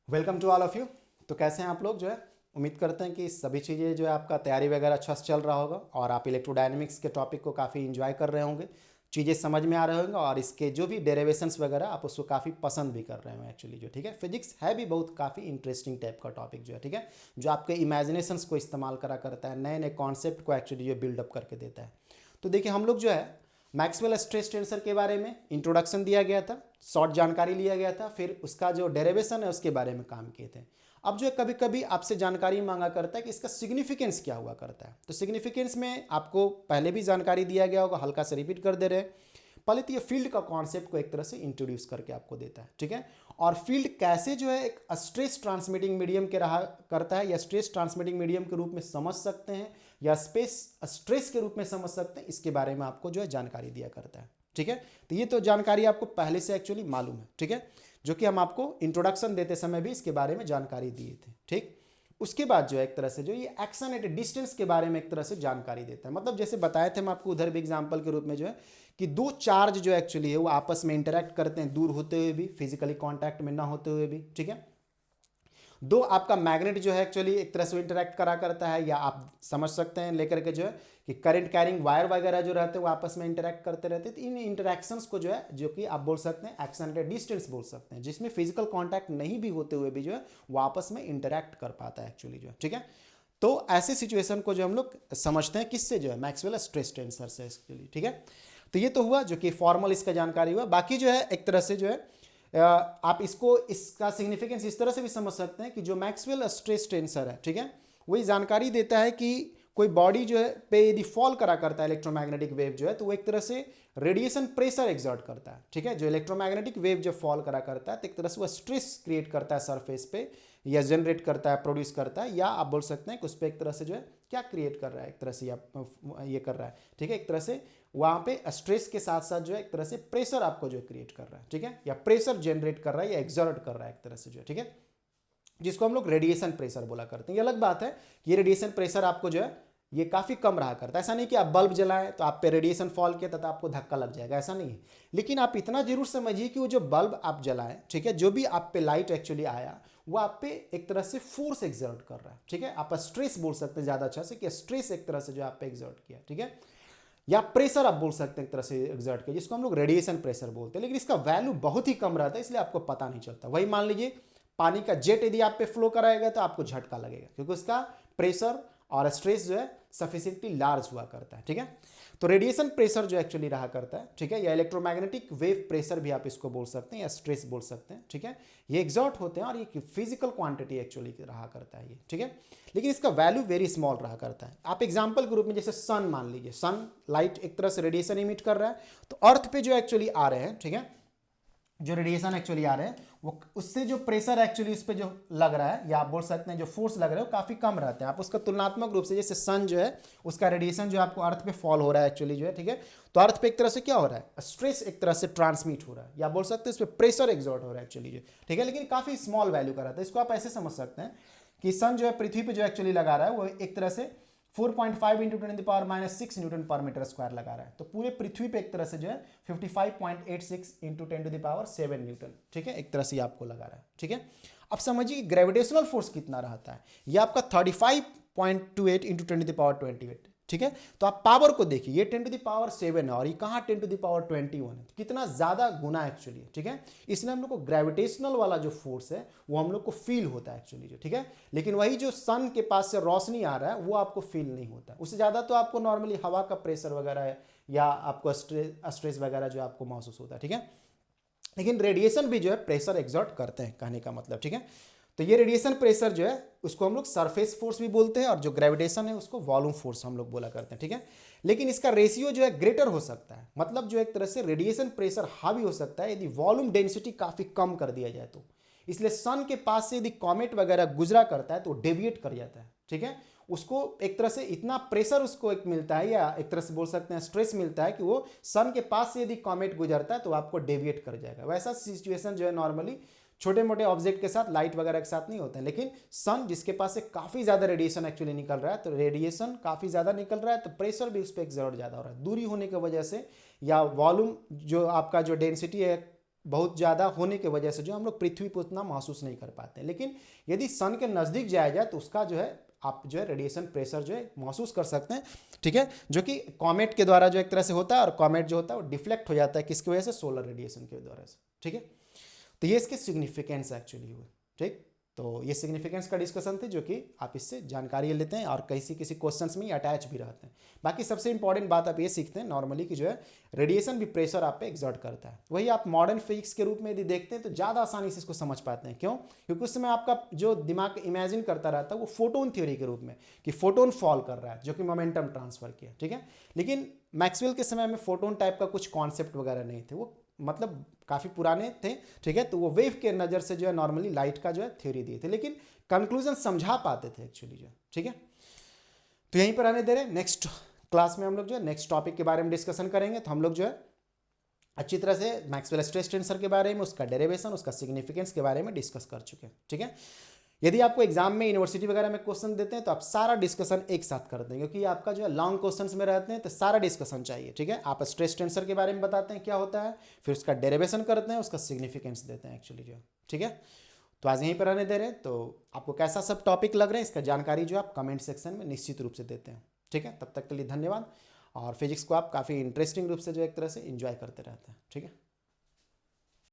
Welcome to all of you. तो कैसे हैं आप लोग? जो है उम्मीद करते हैं कि सभी चीज़ें जो है आपका तैयारी वगैरह अच्छा से चल रहा होगा और आप इलेक्ट्रोडायनेमिक्स के टॉपिक को काफ़ी इंजॉय कर रहे होंगे, चीज़ें समझ में आ रहे होंगे और इसके जो भी डेरिवेशंस वगैरह आप उसको काफ़ी पसंद भी कर रहे हो एक्चुअली। जो ठीक है, फिजिक्स है भी बहुत काफ़ी इंटरेस्टिंग टाइप का टॉपिक जो है, ठीक है, जो आपके इमेजिनेशंस को इस्तेमाल करा करता है, नए नए कॉन्सेप्ट को एक्चुअली जो बिल्डअप करके देता है। तो देखिए हम लोग जो है मैक्सवेल स्ट्रेस टेंसर के बारे में इंट्रोडक्शन दिया गया था, शॉर्ट जानकारी लिया गया था, फिर उसका जो डेरिवेशन है उसके बारे में काम किए थे। अब जो है कभी कभी आपसे जानकारी मांगा करता है कि इसका सिग्निफिकेंस क्या हुआ करता है। तो सिग्निफिकेंस में आपको पहले भी जानकारी दिया गया होगा, हल्का से रिपीट कर दे रहे हैं। पहले तो ये फील्ड का कॉन्सेप्ट को एक तरह से इंट्रोड्यूस करके आपको देता है, ठीक है, और फील्ड कैसे जो है एक स्ट्रेस ट्रांसमिटिंग मीडियम के रहा करता है या स्ट्रेस ट्रांसमिटिंग मीडियम के रूप में समझ सकते हैं या स्ट्रेस के रूप में समझ सकते हैं, इसके बारे में आपको जो है जानकारी दिया करता है, ठीक है। तो ये तो जानकारी आपको पहले से एक्चुअली मालूम है, ठीक है, जो कि हम आपको इंट्रोडक्शन देते समय भी इसके बारे में जानकारी दिए थे, ठीक। उसके बाद जो है एक तरह से जो ये एक्शन एट डिस्टेंस के बारे में एक तरह से जानकारी देता है। मतलब जैसे बताए थे हम आपको उधर भी एग्जांपल के रूप में जो है कि दो चार्ज जो एक्चुअली है वो आपस में इंटरेक्ट करते हैं, दूर होते हुए भी, फिजिकली कांटेक्ट में ना होते हुए भी, ठीक है। दो आपका मैग्नेट जो है एक्चुअली एक तरह से इंटरेक्ट करा करता है, या आप समझ सकते हैं लेकर के जो है कि करंट कैरिंग वायर वगैरह जो रहते हैं वो आपस में इंटरेक्ट करते रहते हैं। तो इन इंटरेक्शंस को जो है जो कि आप बोल सकते हैं एक्शन एट डिस्टेंस बोल सकते हैं, जिसमें फिजिकल कांटेक्ट नहीं भी होते हुए भी जो है वो आपस में इंटरेक्ट कर पाता है एक्चुअली जो है, ठीक है। तो ऐसे सिचुएशन को जो हम लोग समझते हैं किससे, जो है मैक्सवेल स्ट्रेस टेंसर से एक्चुअली, ठीक है। तो ये तो हुआ जो कि फॉर्मल इसका जानकारी हुआ। बाकी जो है एक तरह से जो है आप इसको इसका सिग्निफिकेंस इस तरह से भी समझ सकते हैं कि जो मैक्सवेल स्ट्रेस टेंसर है, ठीक है, वही जानकारी देता है कि कोई बॉडी जो है पे यदि फॉल करा करता है इलेक्ट्रोमैग्नेटिक वेव जो है, तो वो एक तरह से रेडिएशन प्रेशर एक्सर्ट करता है, ठीक है। जो इलेक्ट्रोमैग्नेटिक वेव जब फॉल करा करता है तो एक तरह से वो स्ट्रेस क्रिएट करता है सरफेस पे, या जनरेट करता है, प्रोड्यूस करता है, या आप बोल सकते हैं कि उस पर एक तरह से जो है क्या क्रिएट कर रहा है, एक तरह से ये कर रहा है, ठीक है। एक तरह से वहाँ पे स्ट्रेस के साथ साथ जो है एक तरह से प्रेशर आपको जो क्रिएट कर रहा है, ठीक है, या प्रेशर जनरेट कर रहा है या एक्सर्ट कर रहा है एक तरह से जो है, ठीक है, जिसको हम लोग रेडिएशन प्रेशर बोला करते हैं। ये अलग बात है कि ये रेडिएशन प्रेशर आपको जो है ये काफ़ी कम रहा करता है। ऐसा नहीं कि आप बल्ब जलाएं तो आप पे रेडिएशन फॉल किया तो आपको धक्का लग जाएगा, ऐसा नहीं है। लेकिन आप इतना जरूर समझिए कि वो जो बल्ब आप जलाएं, ठीक है, जो भी आप पे लाइट एक्चुअली आया वो आप पे एक तरह से फोर्स एक्सर्ट कर रहा है, ठीक है। आप स्ट्रेस बोल सकते हैं ज़्यादा अच्छा से कि स्ट्रेस एक तरह से जो आप पे एक्सर्ट किया, ठीक है, या प्रेशर आप बोल सकते हैं एक तरह से एक्सर्ट किया, जिसको हम लोग रेडिएशन प्रेशर बोलते हैं। लेकिन इसका वैल्यू बहुत ही कम रहता है, इसलिए आपको पता नहीं चलता। वही मान लीजिए पानी का जेट यदि आप पे फ्लो कराएगा तो आपको झटका लगेगा, क्योंकि उसका प्रेशर और स्ट्रेस जो है सफिशिएंटली लार्ज हुआ करता है, ठीक है। तो रेडिएशन प्रेशर जो एक्चुअली रहा करता है, ठीक है, या इलेक्ट्रोमैग्नेटिक वेव प्रेशर भी आप इसको बोल सकते हैं या स्ट्रेस बोल सकते हैं, ठीक है, ये एग्जॉर्ट होते हैं और ये फिजिकल क्वांटिटी एक्चुअली रहा करता है ये, ठीक है। लेकिन इसका वैल्यू वेरी स्मॉल रहा करता है। आप एग्जांपल के रूप में जैसे सन मान लीजिए, सन लाइट एक तरह से रेडिएशन इमिट कर रहा है, तो अर्थ पे जो एक्चुअली आ रहे हैं, ठीक है, जो रेडिएशन एक्चुअली आ रहे हैं वो उससे जो प्रेशर एक्चुअली उस पर जो लग रहा है, या आप बोल सकते हैं जो फोर्स लग रहा है वो काफ़ी कम रहता है। आप उसका तुलनात्मक रूप से जैसे सन जो है उसका रेडिएशन जो आपको अर्थ पे फॉल हो रहा है एक्चुअली जो है, ठीक है, तो अर्थ पे एक तरह से क्या हो रहा है, स्ट्रेस एक तरह से ट्रांसमिट हो रहा है, या बोल सकते हैं उस पर प्रेशर एक्सर्ट हो रहा है एक्चुअली जो, ठीक है, लेकिन काफ़ी स्मॉल वैल्यू का रहता है। इसको आप ऐसे समझ सकते हैं कि सन जो है पृथ्वी पर जो एक्चुअली लगा रहा है वो एक तरह से 4.5 इंटू 10⁻⁶ न्यूटन पर मीटर स्क्वायर लगा रहा है। तो पूरे पृथ्वी पे एक तरह से जो है 55.86 इंटू 10⁻7 न्यूटन, ठीक है, एक तरह से आपको लगा रहा है, ठीक है। अब समझिए ग्रेविटेशनल फोर्स कितना रहता है, ये आपका 35.28 इंटू 10⁻28, ठीक है। तो आप पावर को देखिए, ये 10⁻7 है और ये कहाँ 10⁻21 है, तो कितना ज़्यादा गुना एक्चुअली, ठीक है। इसलिए हम लोग को ग्रेविटेशनल वाला जो फोर्स है वो हम लोग को फील होता है एक्चुअली जो, ठीक है। लेकिन वही जो सन के पास से रोशनी आ रहा है वो आपको फील नहीं होता। उससे ज़्यादा तो आपको नॉर्मली हवा का प्रेशर वगैरह है या आपको स्ट्रेस वगैरह जो आपको महसूस होता है, ठीक है। लेकिन रेडिएशन भी जो है प्रेशर एक्सर्ट करते हैं, कहने का मतलब, ठीक है। तो ये रेडिएशन प्रेशर जो है उसको हम लोग सरफेस फोर्स भी बोलते हैं, और जो ग्रेविटेशन है उसको वॉल्यूम फोर्स हम लोग बोला करते हैं, ठीक है। लेकिन इसका रेशियो जो है ग्रेटर हो सकता है, मतलब जो एक तरह से रेडिएशन प्रेशर हावी हो सकता है यदि वॉल्यूम डेंसिटी काफ़ी कम कर दिया जाए तो। इसलिए सन के पास से यदि कॉमेट वगैरह गुजरा करता है तो डेविएट कर जाता है, ठीक है। उसको एक तरह से इतना प्रेशर उसको एक मिलता है, या एक तरह से बोल सकते हैं स्ट्रेस मिलता है कि वो सन के पास से यदि कॉमेट गुजरता है तो आपको डेविएट कर जाएगा। वैसा सिचुएशन जो है नॉर्मली छोटे मोटे ऑब्जेक्ट के साथ, लाइट वगैरह के साथ नहीं होते हैं। लेकिन सन जिसके पास से काफ़ी ज़्यादा रेडिएशन एक्चुअली निकल रहा है, तो रेडिएशन काफ़ी ज़्यादा निकल रहा है तो प्रेशर भी उस पर एक्सर्ट ज़्यादा हो रहा है। दूरी होने की वजह से या वॉल्यूम जो आपका जो डेंसिटी है बहुत ज़्यादा होने की वजह से जो हम लोग पृथ्वी पर उतना महसूस नहीं कर पाते हैं। लेकिन यदि सन के नज़दीक जाया जाए तो उसका जो है आप जो है रेडिएशन प्रेशर जो है महसूस कर सकते हैं, ठीक है, जो कि कॉमेट के द्वारा जो एक तरह से होता है, और कॉमेट जो होता है वो डिफ्लेक्ट हो जाता है किसकी वजह से, सोलर रेडिएशन के द्वारा से, ठीक है। तो ये इसके सिग्निफिकेंस एक्चुअली हुए, ठीक। तो ये सिग्निफिकेंस का डिस्कशन थे जो कि आप इससे जानकारी लेते हैं और किसी क्वेश्चंस में अटैच भी रहते हैं। बाकी सबसे इंपॉर्टेंट बात आप ये सीखते हैं नॉर्मली कि जो है रेडिएशन भी प्रेशर आप पे एग्जर्ट करता है। वही आप मॉडर्न फिजिक्स के रूप में यदि देखते हैं तो ज़्यादा आसानी से इसको समझ पाते हैं। क्यों? क्योंकि उस समय आपका जो दिमाग इमेजिन करता रहता है वो फोटोन थ्योरी के रूप में कि फोटोन फॉल कर रहा है जो कि मोमेंटम ट्रांसफर किया, ठीक है। लेकिन मैक्सवेल के समय में फोटोन टाइप का कुछ कॉन्सेप्ट वगैरह नहीं थे, वो मतलब काफ़ी पुराने थे, ठीक है। तो वो वेव के नज़र से जो है नॉर्मली लाइट का जो है थ्योरी दिए थे, लेकिन कंक्लूजन समझा पाते थे एक्चुअली जो, ठीक है। तो यहीं पर आने दे रहे हैं, नेक्स्ट क्लास में हम लोग जो है नेक्स्ट टॉपिक के बारे में डिस्कशन करेंगे। तो हम लोग जो है अच्छी तरह से मैक्सवेल स्ट्रेस टेंसर के बारे में, उसका डेरिवेशन, उसका सिग्निफिकेंस के बारे में डिस्कस कर चुके हैं, ठीक है। यदि आपको एग्जाम में यूनिवर्सिटी वगैरह में क्वेश्चन देते हैं तो आप सारा डिस्कशन एक साथ करते हैं, क्योंकि आपका जो है लॉन्ग क्वेश्चंस में रहते हैं तो सारा डिस्कशन चाहिए, ठीक है। आप स्ट्रेस टेंसर के बारे में बताते हैं क्या होता है, फिर उसका डेरिवेशन करते हैं, उसका सिग्निफिकेंस देते हैं एक्चुअली जो, ठीक है। तो आज यहीं पर आने दे रहे हैं। तो आपको कैसा सब टॉपिक लग रहा है इसका जानकारी जो आप कमेंट सेक्शन में निश्चित रूप से देते हैं, ठीक है। तब तक के लिए धन्यवाद। और फिजिक्स को आप काफ़ी इंटरेस्टिंग रूप से जो एक तरह से इंजॉय करते रहते हैं, ठीक है।